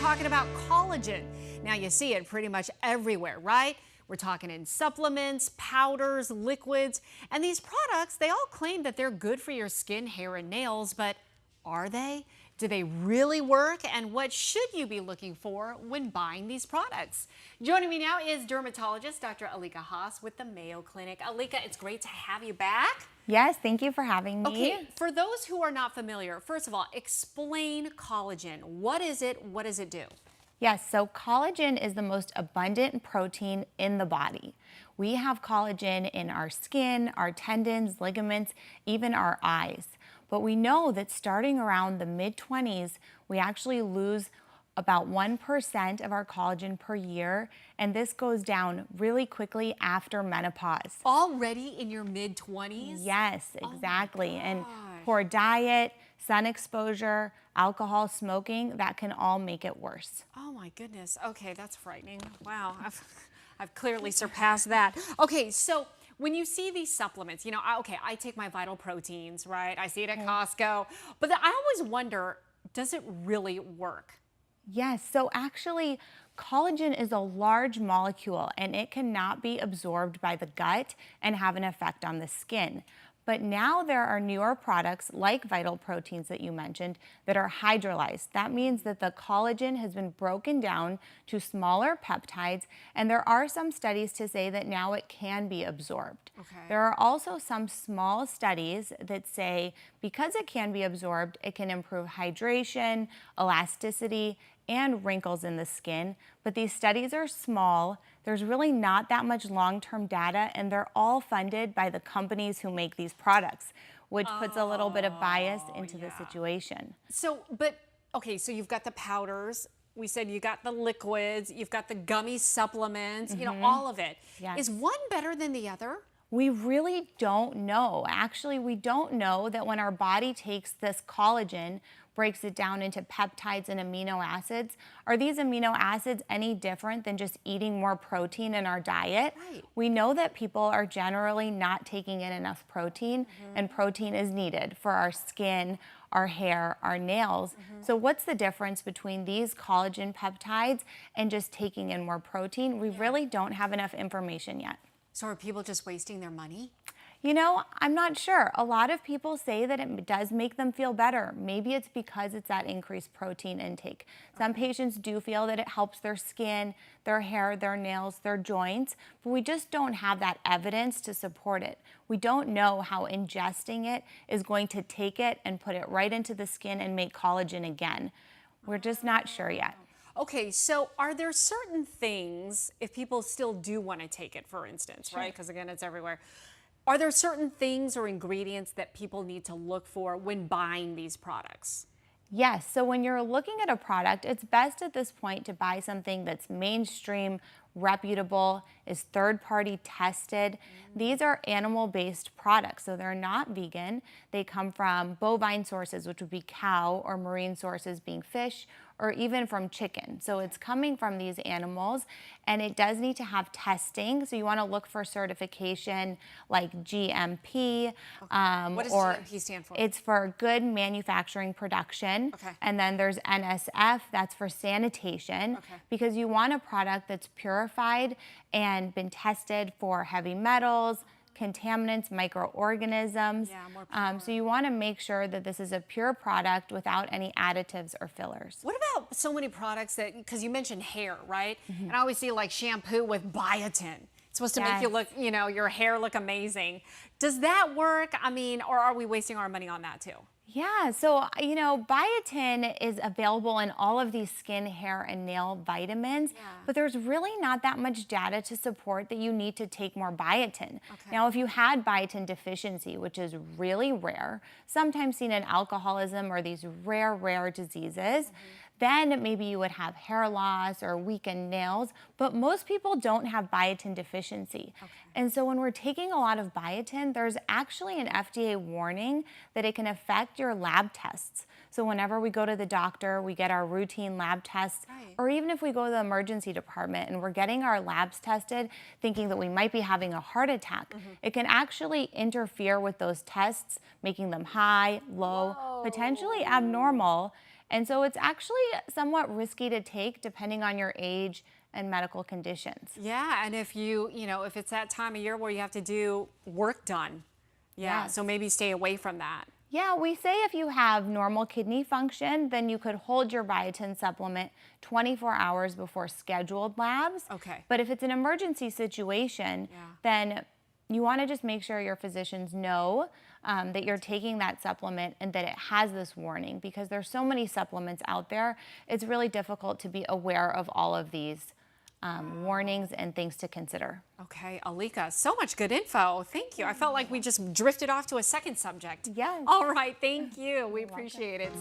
talking about collagen. Now you see it pretty much everywhere, right? We're talking in supplements, powders, liquids, and these products, they all claim that they're good for your skin, hair, and nails, but are they? Do they really work? And what should you be looking for when buying these products? Joining me now is dermatologist Dr. Alika Haas with the Mayo Clinic. Alika, it's great to have you back. Yes, thank you for having me. Okay, for those who are not familiar, first of all, explain collagen. What is it? What does it do? Yes, so collagen is the most abundant protein in the body. We have collagen in our skin, our tendons, ligaments, even our eyes. But we know that starting around the mid-20s, we actually lose about 1% of our collagen per year, and this goes down really quickly after menopause. Already in your mid-20s? Yes, exactly. Oh and poor diet, sun exposure, alcohol, smoking, that can all make it worse. Oh my goodness. Okay, that's frightening. Wow, I've clearly surpassed that. Okay, so when you see these supplements, I take my Vital Proteins, right? I see it at Costco, but I always wonder, does it really work? Yes, so actually, collagen is a large molecule and it cannot be absorbed by the gut and have an effect on the skin. But now there are newer products like Vital Proteins that you mentioned that are hydrolyzed. That means that the collagen has been broken down to smaller peptides, and there are some studies to say that now it can be absorbed. Okay. There are also some small studies that say because it can be absorbed, it can improve hydration, elasticity, and wrinkles in the skin, but these studies are small. There's really not that much long-term data, and they're all funded by the companies who make these products, which puts a little bit of bias into the situation. So you've got the powders. We said you got the liquids, you've got the gummy supplements, all of it. Yes. Is one better than the other? We really don't know. Actually, we don't know that when our body takes this collagen, breaks it down into peptides and amino acids, are these amino acids any different than just eating more protein in our diet? Right. We know that people are generally not taking in enough protein, and protein is needed for our skin, our hair, our nails. So what's the difference between these collagen peptides and just taking in more protein? We really don't have enough information yet. So are people just wasting their money? I'm not sure. A lot of people say that it does make them feel better. Maybe it's because it's that increased protein intake. Some patients do feel that it helps their skin, their hair, their nails, their joints, but we just don't have that evidence to support it. We don't know how ingesting it is going to take it and put it right into the skin and make collagen again. We're just not sure yet. Okay, so are there certain things, if people still do want to take it, for instance, right? Because again, it's everywhere. Are there certain things or ingredients that people need to look for when buying these products? Yes, so when you're looking at a product, it's best at this point to buy something that's mainstream, reputable, is third-party tested. These are animal-based products, so they're not vegan. They come from bovine sources, which would be cow, or marine sources being fish, or even from chicken. So it's coming from these animals, and it does need to have testing. So you want to look for certification like GMP. What does GMP stand for? It's for good manufacturing production. Okay. And then there's NSF, that's for sanitation, because you want a product that's purified and been tested for heavy metals, contaminants, microorganisms. Yeah, more pure. So you want to make sure that this is a pure product without any additives or fillers. What about so many products that, because you mentioned hair, right? And I always see like shampoo with biotin. It's supposed to make you look, your hair look amazing. Does that work? I mean, or are we wasting our money on that too? Yeah, so, biotin is available in all of these skin, hair, and nail vitamins, but there's really not that much data to support that you need to take more biotin. Now, if you had biotin deficiency, which is really rare, sometimes seen in alcoholism or these rare diseases, then maybe you would have hair loss or weakened nails, but most people don't have biotin deficiency. And so when we're taking a lot of biotin, there's actually an FDA warning that it can affect your lab tests. So whenever we go to the doctor, we get our routine lab tests, or even if we go to the emergency department and we're getting our labs tested thinking that we might be having a heart attack, it can actually interfere with those tests, making them high, low, potentially abnormal. And so it's actually somewhat risky to take depending on your age and medical conditions. Yeah, and if if it's that time of year where you have to do work done. Yeah, Yes. so maybe stay away from that. Yeah, we say if you have normal kidney function, then you could hold your biotin supplement 24 hours before scheduled labs. Okay. But if it's an emergency situation, Yeah. then you want to just make sure your physicians know that you're taking that supplement and that it has this warning, because there's so many supplements out there. It's really difficult to be aware of all of these warnings and things to consider. Okay, Alika, so much good info. Thank you. I felt like we just drifted off to a second subject. Yes. All right, thank you. We You're welcome. appreciate it.